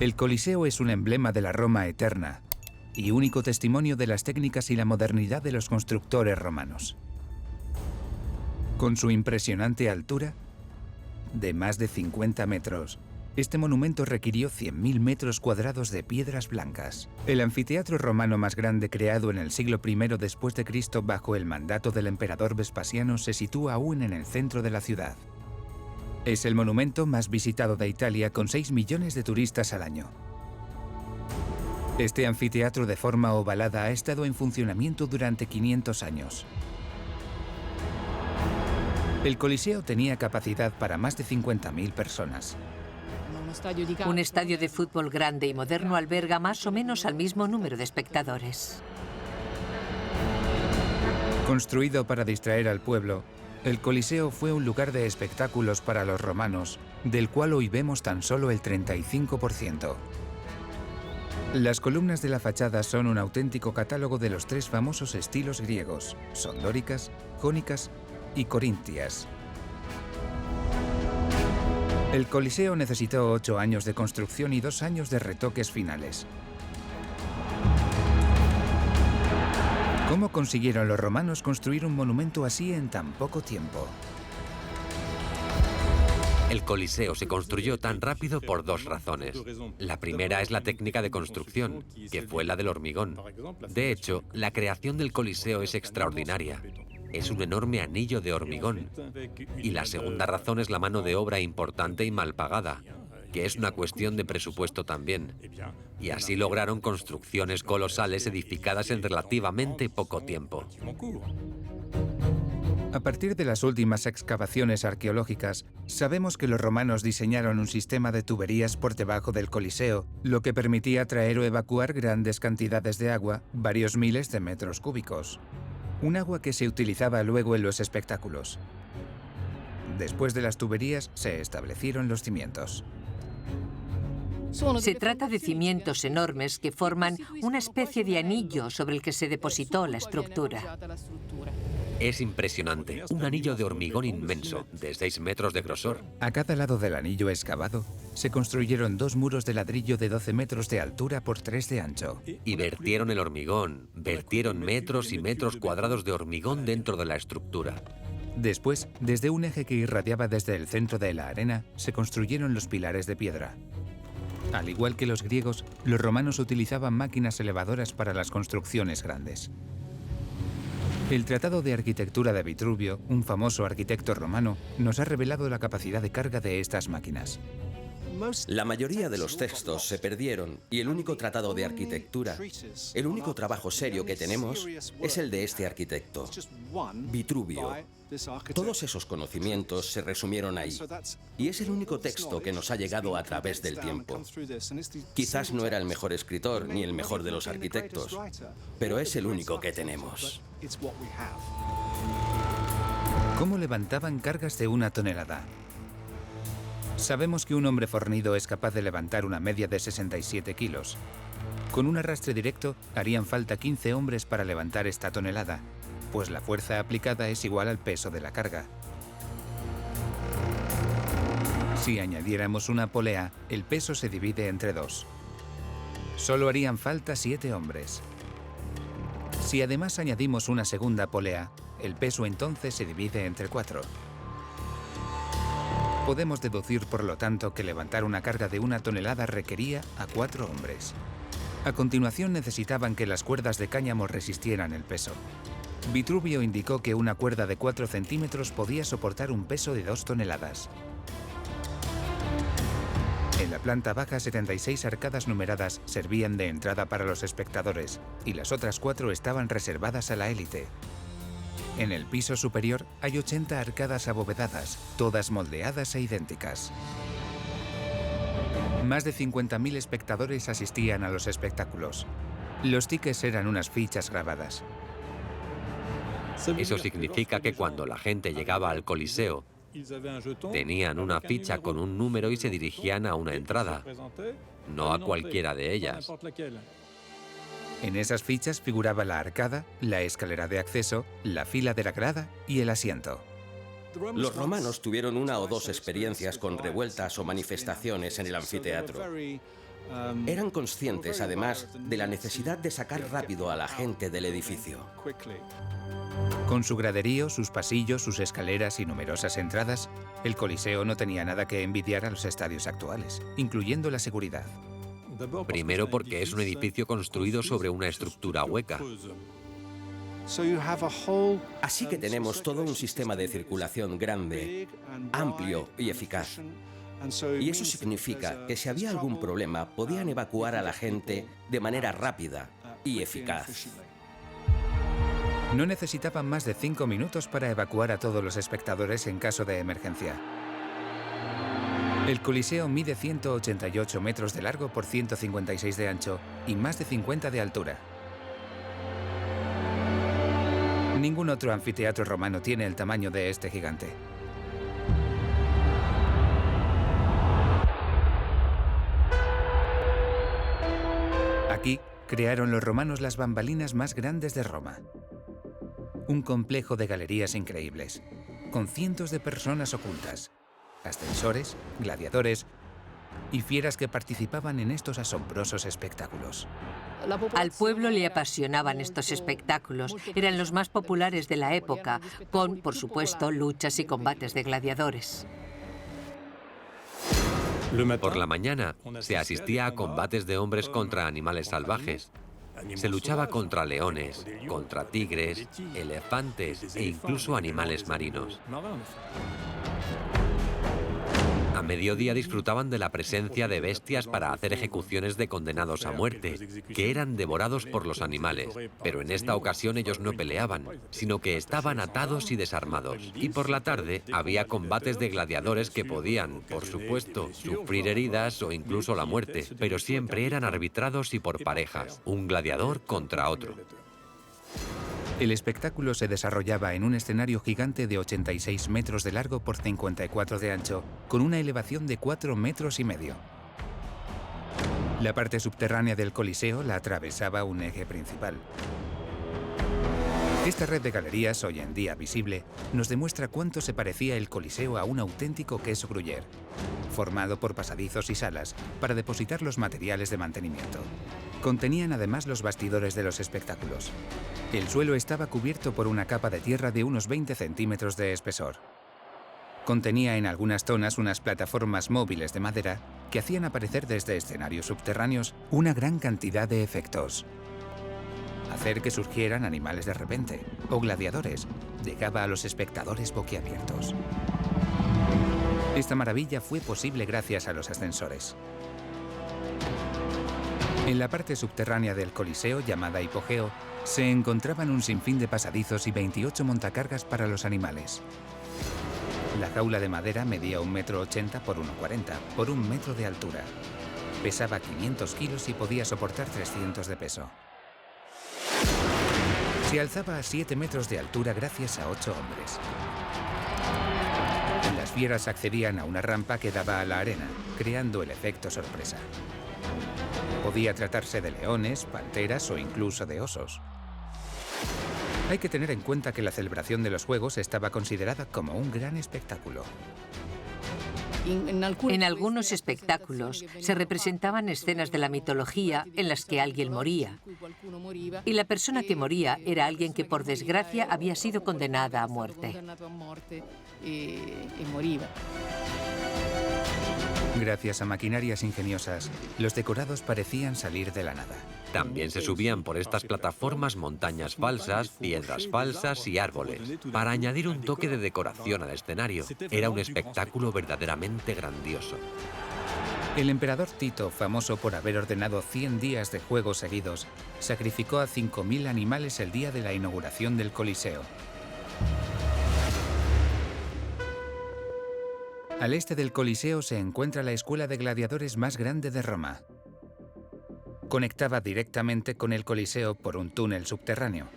El Coliseo es un emblema de la Roma eterna y único testimonio de las técnicas y la modernidad de los constructores romanos. Con su impresionante altura, de más de 50 metros, este monumento requirió 100.000 metros cuadrados de piedras blancas. El anfiteatro romano más grande creado en el siglo I después de Cristo bajo el mandato del emperador Vespasiano se sitúa aún en el centro de la ciudad. Es el monumento más visitado de Italia con 6 millones de turistas al año. Este anfiteatro de forma ovalada ha estado en funcionamiento durante 500 años. El Coliseo tenía capacidad para más de 50.000 personas. Un estadio de fútbol grande y moderno alberga más o menos al mismo número de espectadores. Construido para distraer al pueblo, el Coliseo fue un lugar de espectáculos para los romanos, del cual hoy vemos tan solo el 35%. Las columnas de la fachada son un auténtico catálogo de los 3 famosos estilos griegos: son dóricas, jónicas y corintias. El Coliseo necesitó 8 años de construcción y 2 años de retoques finales. ¿Cómo consiguieron los romanos construir un monumento así en tan poco tiempo? El Coliseo se construyó tan rápido por 2 razones. La primera es la técnica de construcción, que fue la del hormigón. De hecho, la creación del Coliseo es extraordinaria. Es un enorme anillo de hormigón. Y la segunda razón es la mano de obra importante y mal pagada, que es una cuestión de presupuesto también. Y así lograron construcciones colosales edificadas en relativamente poco tiempo. A partir de las últimas excavaciones arqueológicas, sabemos que los romanos diseñaron un sistema de tuberías por debajo del Coliseo, lo que permitía traer o evacuar grandes cantidades de agua, varios miles de metros cúbicos. Un agua que se utilizaba luego en los espectáculos. Después de las tuberías se establecieron los cimientos. Se trata de cimientos enormes que forman una especie de anillo sobre el que se depositó la estructura. Es impresionante, un anillo de hormigón inmenso, de 6 metros de grosor. A cada lado del anillo excavado, se construyeron 2 muros de ladrillo de 12 metros de altura por 3 de ancho. Y vertieron el hormigón, vertieron metros y metros cuadrados de hormigón dentro de la estructura. Después, desde un eje que irradiaba desde el centro de la arena, se construyeron los pilares de piedra. Al igual que los griegos, los romanos utilizaban máquinas elevadoras para las construcciones grandes. El Tratado de Arquitectura de Vitruvio, un famoso arquitecto romano, nos ha revelado la capacidad de carga de estas máquinas. La mayoría de los textos se perdieron y el único tratado de arquitectura, el único trabajo serio que tenemos, es el de este arquitecto, Vitruvio. Todos esos conocimientos se resumieron ahí, y es el único texto que nos ha llegado a través del tiempo. Quizás no era el mejor escritor ni el mejor de los arquitectos, pero es el único que tenemos. ¿Cómo levantaban cargas de 1 tonelada? Sabemos que un hombre fornido es capaz de levantar una media de 67 kilos. Con un arrastre directo, harían falta 15 hombres para levantar esta tonelada, pues la fuerza aplicada es igual al peso de la carga. Si añadiéramos una polea, el peso se divide entre 2. Solo harían falta 7 hombres. Si además añadimos una segunda polea, el peso entonces se divide entre 4. Podemos deducir, por lo tanto, que levantar una carga de 1 tonelada requería a 4 hombres. A continuación necesitaban que las cuerdas de cáñamo resistieran el peso. Vitruvio indicó que una cuerda de 4 centímetros podía soportar un peso de 2 toneladas. En la planta baja, 76 arcadas numeradas servían de entrada para los espectadores y las otras 4 estaban reservadas a la élite. En el piso superior hay 80 arcadas abovedadas, todas moldeadas e idénticas. Más de 50.000 espectadores asistían a los espectáculos. Los tickets eran unas fichas grabadas. Eso significa que cuando la gente llegaba al Coliseo, tenían una ficha con un número y se dirigían a una entrada, no a cualquiera de ellas. En esas fichas figuraba la arcada, la escalera de acceso, la fila de la grada y el asiento. Los romanos tuvieron 1 o 2 experiencias con revueltas o manifestaciones en el anfiteatro. Eran conscientes, además, de la necesidad de sacar rápido a la gente del edificio. Con su graderío, sus pasillos, sus escaleras y numerosas entradas, el Coliseo no tenía nada que envidiar a los estadios actuales, incluyendo la seguridad. Primero porque es un edificio construido sobre una estructura hueca. Así que tenemos todo un sistema de circulación grande, amplio y eficaz. Y eso significa que si había algún problema, podían evacuar a la gente de manera rápida y eficaz. No necesitaban más de 5 minutos para evacuar a todos los espectadores en caso de emergencia. El Coliseo mide 188 metros de largo por 156 de ancho y más de 50 de altura. Ningún otro anfiteatro romano tiene el tamaño de este gigante. Aquí crearon los romanos las bambalinas más grandes de Roma. Un complejo de galerías increíbles, con cientos de personas ocultas, ascensores, gladiadores y fieras que participaban en estos asombrosos espectáculos. Al pueblo le apasionaban estos espectáculos. Eran los más populares de la época, con, por supuesto, luchas y combates de gladiadores. Por la mañana se asistía a combates de hombres contra animales salvajes. Se luchaba contra leones, contra tigres, elefantes e incluso animales marinos. A mediodía disfrutaban de la presencia de bestias para hacer ejecuciones de condenados a muerte, que eran devorados por los animales. Pero en esta ocasión ellos no peleaban, sino que estaban atados y desarmados. Y por la tarde había combates de gladiadores que podían, por supuesto, sufrir heridas o incluso la muerte, pero siempre eran arbitrados y por parejas, un gladiador contra otro. El espectáculo se desarrollaba en un escenario gigante de 86 metros de largo por 54 de ancho, con una elevación de 4 metros y medio. La parte subterránea del Coliseo la atravesaba un eje principal. Esta red de galerías, hoy en día visible, nos demuestra cuánto se parecía el Coliseo a un auténtico queso gruyère, formado por pasadizos y salas para depositar los materiales de mantenimiento. Contenían además los bastidores de los espectáculos. El suelo estaba cubierto por una capa de tierra de unos 20 centímetros de espesor. Contenía en algunas zonas unas plataformas móviles de madera que hacían aparecer desde escenarios subterráneos una gran cantidad de efectos. Hacer que surgieran animales de repente o gladiadores dejaba a los espectadores boquiabiertos. Esta maravilla fue posible gracias a los ascensores. En la parte subterránea del Coliseo, llamada hipogeo, se encontraban un sinfín de pasadizos y 28 montacargas para los animales. La jaula de madera medía 1,80 m por 1,40 m, por 1 metro de altura. Pesaba 500 kilos y podía soportar 300 de peso. Se alzaba a 7 metros de altura gracias a 8 hombres. Las fieras accedían a una rampa que daba a la arena, creando el efecto sorpresa. Podía tratarse de leones, panteras o incluso de osos. Hay que tener en cuenta que la celebración de los Juegos estaba considerada como un gran espectáculo. En algunos espectáculos se representaban escenas de la mitología en las que alguien moría. Y la persona que moría era alguien que, por desgracia, había sido condenada a muerte. Gracias a maquinarias ingeniosas, los decorados parecían salir de la nada. También se subían por estas plataformas montañas falsas, piedras falsas y árboles, para añadir un toque de decoración al escenario. Era un espectáculo verdaderamente grandioso. El emperador Tito, famoso por haber ordenado 100 días de juegos seguidos, sacrificó a 5.000 animales el día de la inauguración del Coliseo. Al este del Coliseo se encuentra la escuela de gladiadores más grande de Roma. Conectaba directamente con el Coliseo por un túnel subterráneo.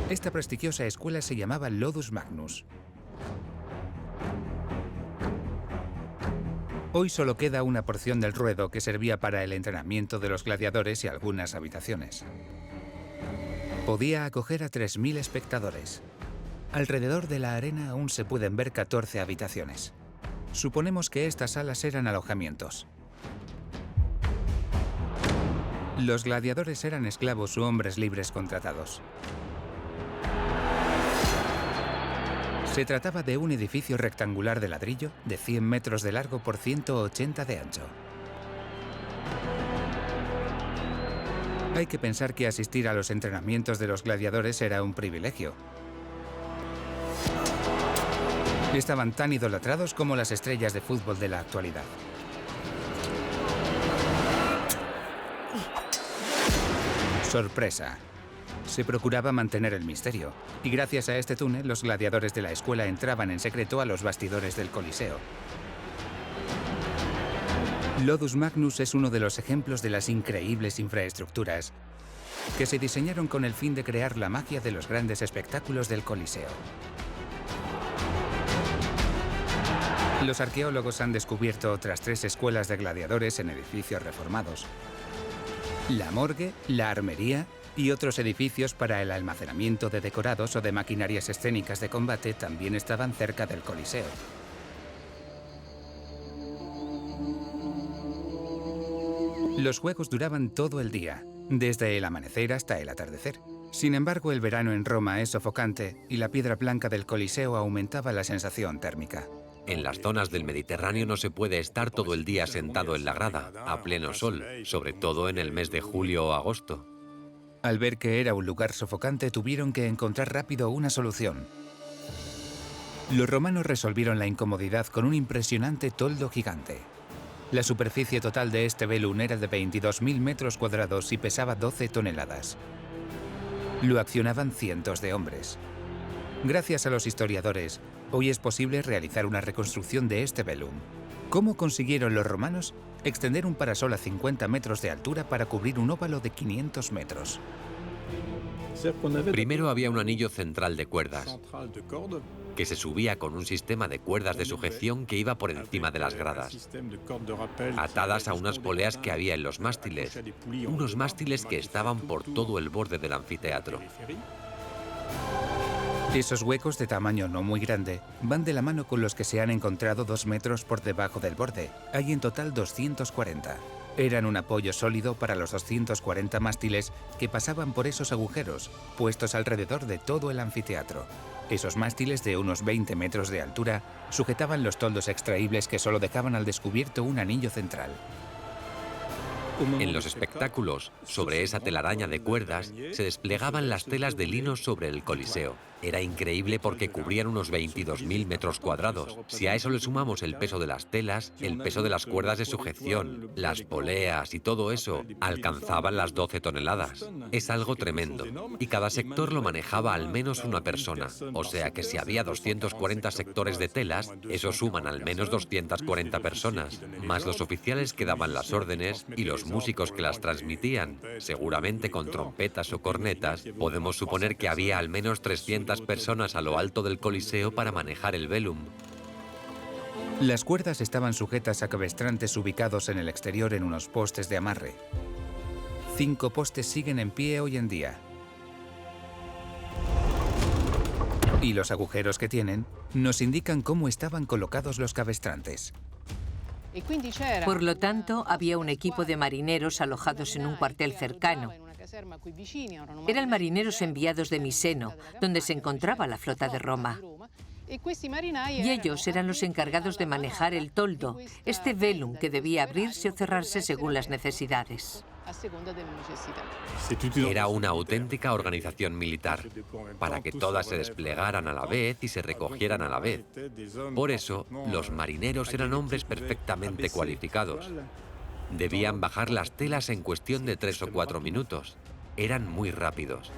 Esta prestigiosa escuela se llamaba Ludus Magnus. Hoy solo queda una porción del ruedo que servía para el entrenamiento de los gladiadores y algunas habitaciones. Podía acoger a 3.000 espectadores. Alrededor de la arena aún se pueden ver 14 habitaciones. Suponemos que estas salas eran alojamientos. Los gladiadores eran esclavos u hombres libres contratados. Se trataba de un edificio rectangular de ladrillo de 100 metros de largo por 180 de ancho. Hay que pensar que asistir a los entrenamientos de los gladiadores era un privilegio. Estaban tan idolatrados como las estrellas de fútbol de la actualidad. Sorpresa. Se procuraba mantener el misterio, y gracias a este túnel los gladiadores de la escuela entraban en secreto a los bastidores del Coliseo. Lodus Magnus es uno de los ejemplos de las increíbles infraestructuras que se diseñaron con el fin de crear la magia de los grandes espectáculos del Coliseo. Los arqueólogos han descubierto otras 3 escuelas de gladiadores en edificios reformados: la morgue, la armería y otros edificios para el almacenamiento de decorados o de maquinarias escénicas de combate también estaban cerca del Coliseo. Los juegos duraban todo el día, desde el amanecer hasta el atardecer. Sin embargo, el verano en Roma es sofocante y la piedra blanca del Coliseo aumentaba la sensación térmica. En las zonas del Mediterráneo no se puede estar todo el día sentado en la grada, a pleno sol, sobre todo en el mes de julio o agosto. Al ver que era un lugar sofocante, tuvieron que encontrar rápido una solución. Los romanos resolvieron la incomodidad con un impresionante toldo gigante. La superficie total de este velum era de 22.000 metros cuadrados y pesaba 12 toneladas. Lo accionaban cientos de hombres. Gracias a los historiadores, hoy es posible realizar una reconstrucción de este velum. ¿Cómo consiguieron los romanos extender un parasol a 50 metros de altura para cubrir un óvalo de 500 metros? Primero había un anillo central de cuerdas, que se subía con un sistema de cuerdas de sujeción que iba por encima de las gradas, atadas a unas poleas que había en los mástiles, unos mástiles que estaban por todo el borde del anfiteatro. Esos huecos de tamaño no muy grande van de la mano con los que se han encontrado 2 metros por debajo del borde. Hay en total 240. Eran un apoyo sólido para los 240 mástiles que pasaban por esos agujeros, puestos alrededor de todo el anfiteatro. Esos mástiles de unos 20 metros de altura sujetaban los toldos extraíbles que solo dejaban al descubierto un anillo central. En los espectáculos, sobre esa telaraña de cuerdas, se desplegaban las telas de lino sobre el Coliseo. Era increíble porque cubrían unos 22.000 metros cuadrados. Si a eso le sumamos el peso de las telas, el peso de las cuerdas de sujeción, las poleas y todo eso, alcanzaban las 12 toneladas. Es algo tremendo. Y cada sector lo manejaba al menos una persona. O sea que si había 240 sectores de telas, eso suman al menos 240 personas, más los oficiales que daban las órdenes y los músicos que las transmitían, seguramente con trompetas o cornetas. Podemos suponer que había al menos 300 personas a lo alto del Coliseo para manejar el velum. Las cuerdas estaban sujetas a cabestrantes ubicados en el exterior en unos postes de amarre. 5 postes siguen en pie hoy en día. Y los agujeros que tienen nos indican cómo estaban colocados los cabestrantes. Por lo tanto, había un equipo de marineros alojados en un cuartel cercano. Eran marineros enviados de Miseno, donde se encontraba la flota de Roma. Y ellos eran los encargados de manejar el toldo, este velum que debía abrirse o cerrarse según las necesidades. Era una auténtica organización militar, para que todas se desplegaran a la vez y se recogieran a la vez. Por eso, los marineros eran hombres perfectamente cualificados. Debían bajar las telas en cuestión de 3 o 4 minutos. Eran muy rápidos.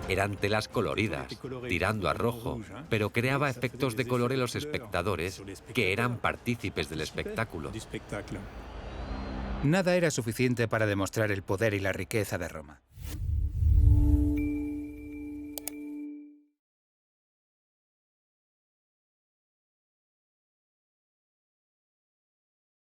Eran telas coloridas, tirando a rojo, pero creaba efectos de color en los espectadores, que eran partícipes del espectáculo. Nada era suficiente para demostrar el poder y la riqueza de Roma.